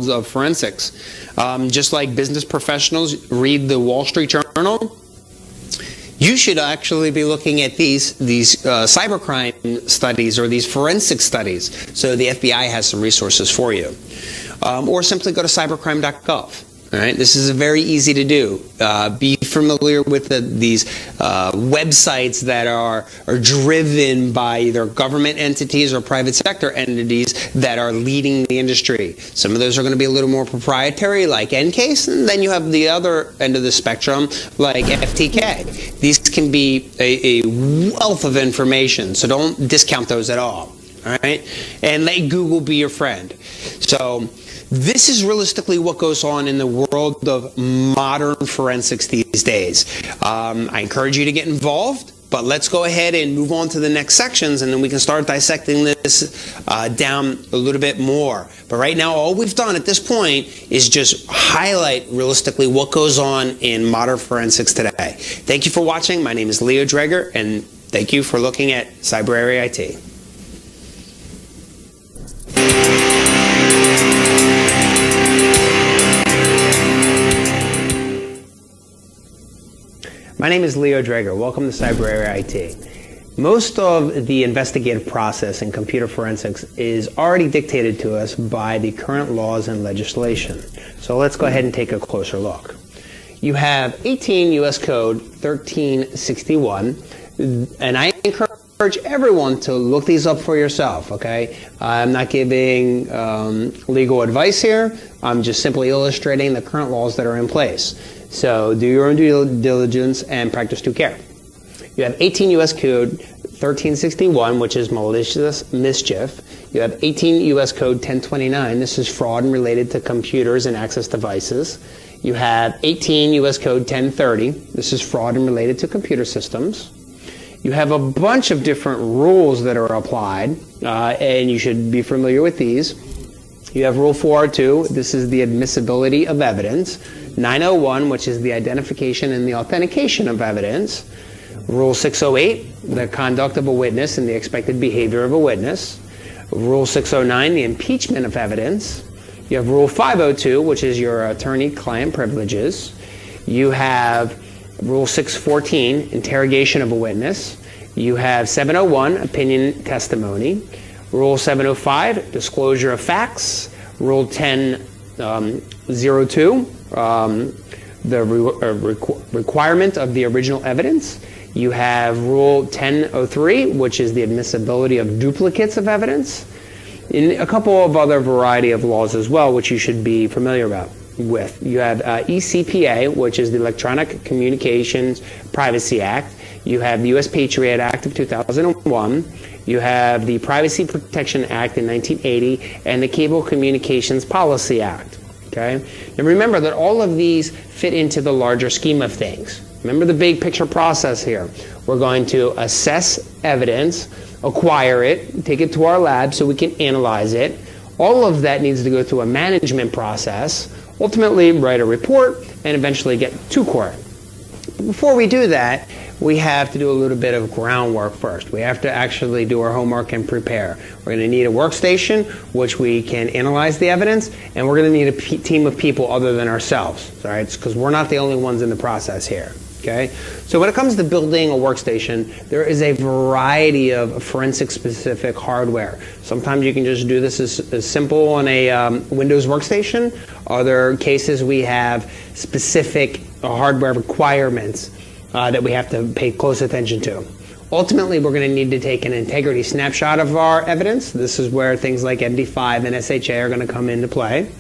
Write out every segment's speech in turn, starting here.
world of forensics. Just like business professionals read the Wall Street Journal, you should actually be looking at these cybercrime studies or these forensic studies. So the FBI has some resources for you. Or simply go to cybercrime.gov. All right, this is very easy to do. Be familiar with these websites that are driven by either government entities or private sector entities that are leading the industry. Some of those are going to be a little more proprietary, like Encase, and then you have the other end of the spectrum, like FTK. These can be a wealth of information, so don't discount those at all. All right, and let Google be your friend. So this is realistically what goes on in the world of modern forensics these days. I encourage you to get involved, but let's go ahead and move on to the next sections, and then we can start dissecting this down a little bit more. But right now, all we've done at this point is just highlight realistically what goes on in modern forensics today. Thank you for watching. My name is Leo Dreger, and thank you for looking at Cyber Area IT. My name is Leo Dreger. Welcome to Cyber Area IT. Most of the investigative process in computer forensics is already dictated to us by the current laws and legislation. So let's go ahead and take a closer look. You have 18 U.S. Code 1361, and I encourage everyone to look these up for yourself, okay? I'm not giving legal advice here. I'm just simply illustrating the current laws that are in place. So do your own due diligence and practice due care. You have 18 U.S. Code 1361, which is malicious mischief. You have 18 U.S. Code 1029. This is fraud and related to computers and access devices. You have 18 U.S. Code 1030. This is fraud and related to computer systems. You have a bunch of different rules that are applied, and you should be familiar with these. You have Rule 402. This is the admissibility of evidence. 901, which is the identification and the authentication of evidence. Rule 608, the conduct of a witness and the expected behavior of a witness. Rule 609, the impeachment of evidence. You have Rule 502, which is your attorney-client privileges. You have Rule 614, interrogation of a witness. You have 701, opinion testimony. Rule 705, disclosure of facts. Rule 1002, the requirement of the original evidence. You have Rule 1003, which is the admissibility of duplicates of evidence, and a couple of other variety of laws as well, which you should be familiar with. You have ECPA, which is the Electronic Communications Privacy Act. You have the U.S. Patriot Act of 2001. You have the Privacy Protection Act in 1980 and the Cable Communications Policy Act. Okay? And remember that all of these fit into the larger scheme of things. Remember the big picture process here. We're going to assess evidence, acquire it, take it to our lab so we can analyze it. All of that needs to go through a management process, ultimately write a report, and eventually get to court. Before we do that, we have to do a little bit of groundwork first. We have to actually do our homework and prepare. We're going to need a workstation, which we can analyze the evidence, and we're going to need a team of people other than ourselves, all right? Because we're not the only ones in the process here, okay? So when it comes to building a workstation, there is a variety of forensic-specific hardware. Sometimes you can just do this as simple on a Windows workstation. Other cases, we have specific hardware requirements that we have to pay close attention to. Ultimately, we're going to need to take an integrity snapshot of our evidence. This is where things like MD5 and SHA are going to come into play.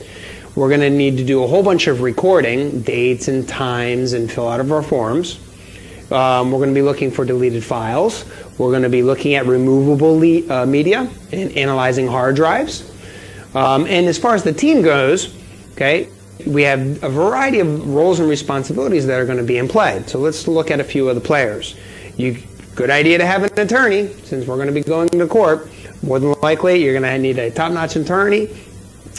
We're going to need to do a whole bunch of recording, dates and times, and fill out of our forms. We're going to be looking for deleted files. We're going to be looking at removable media and analyzing hard drives. And as far as the team goes, okay, we have a variety of roles and responsibilities that are going to be in play. So let's look at a few of the players. Good idea to have an attorney, since we're going to be going to court. More than likely, you're going to need a top-notch attorney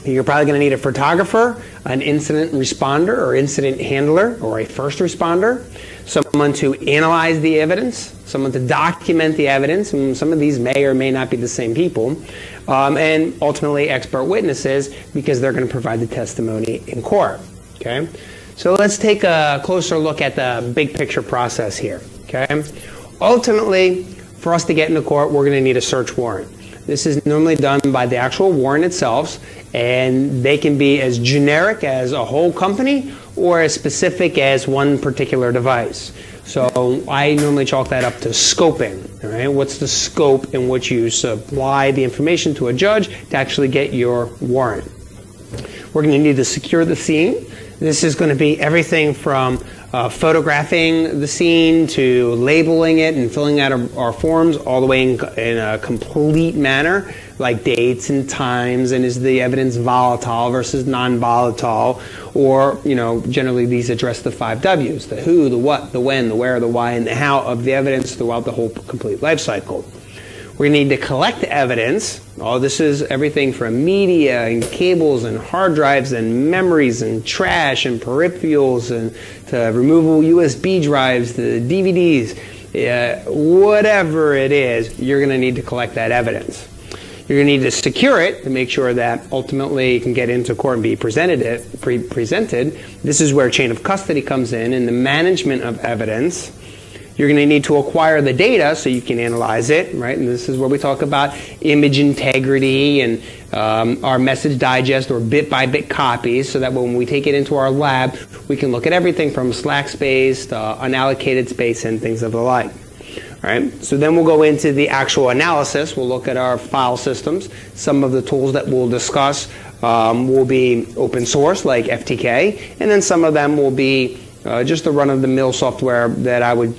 You're probably going to need a photographer, an incident responder or incident handler, or a first responder, someone to analyze the evidence, someone to document the evidence, and some of these may or may not be the same people, and ultimately expert witnesses, because they're going to provide the testimony in court. Okay? So let's take a closer look at the big picture process here. Okay? Ultimately, for us to get into court, we're going to need a search warrant. This is normally done by the actual warrant itself, and they can be as generic as a whole company or as specific as one particular device. So I normally chalk that up to scoping. All right? What's the scope in which you supply the information to a judge to actually get your warrant? We're going to need to secure the scene. This is going to be everything from photographing the scene to labeling it and filling out our forms all the way in a complete manner, like dates and times, and is the evidence volatile versus non-volatile, or, generally these address the 5 W's, the who, the what, the when, the where, the why, and the how of the evidence throughout the whole complete life cycle. We need to collect evidence. All this is everything from media and cables and hard drives and memories and trash and peripherals and to removable USB drives, the DVDs, whatever it is, you're going to need to collect that evidence. You're going to need to secure it to make sure that ultimately it can get into court and be presented. This is where chain of custody comes in the management of evidence. You're going to need to acquire the data so you can analyze it, right? And this is where we talk about image integrity and our message digest or bit-by-bit copies, so that when we take it into our lab, we can look at everything from slack space to unallocated space and things of the like. All right? So then we'll go into the actual analysis. We'll look at our file systems. Some of the tools that we'll discuss will be open source, like FTK, and then some of them will be just the run-of-the-mill software that I would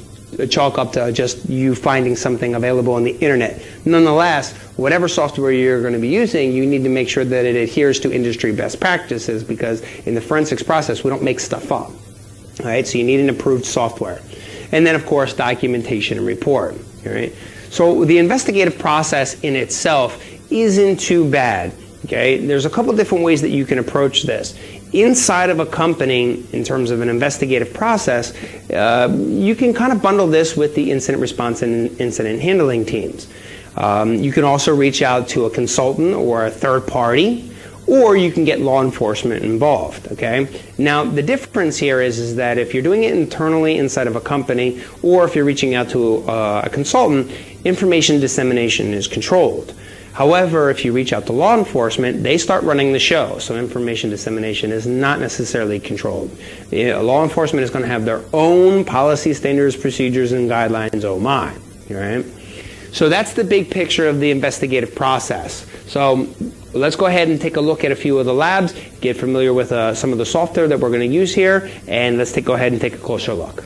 chalk up to just you finding something available on the internet. Nonetheless, whatever software you're going to be using, you need to make sure that it adheres to industry best practices, because in the forensics process, we don't make stuff up. All right, so you need an approved software. And then, of course, documentation and report. All right? So the investigative process in itself isn't too bad. Okay? There's a couple different ways that you can approach this. Inside of a company, in terms of an investigative process, you can kind of bundle this with the incident response and incident handling teams. You can also reach out to a consultant or a third party, or you can get law enforcement involved. Okay? Now, the difference here is that if you're doing it internally inside of a company, or if you're reaching out to a consultant, information dissemination is controlled. However, if you reach out to law enforcement, they start running the show, so information dissemination is not necessarily controlled. Law enforcement is going to have their own policy, standards, procedures, and guidelines, oh my. Right? So that's the big picture of the investigative process. So let's go ahead and take a look at a few of the labs, get familiar with some of the software that we're going to use here, and let's go ahead and take a closer look.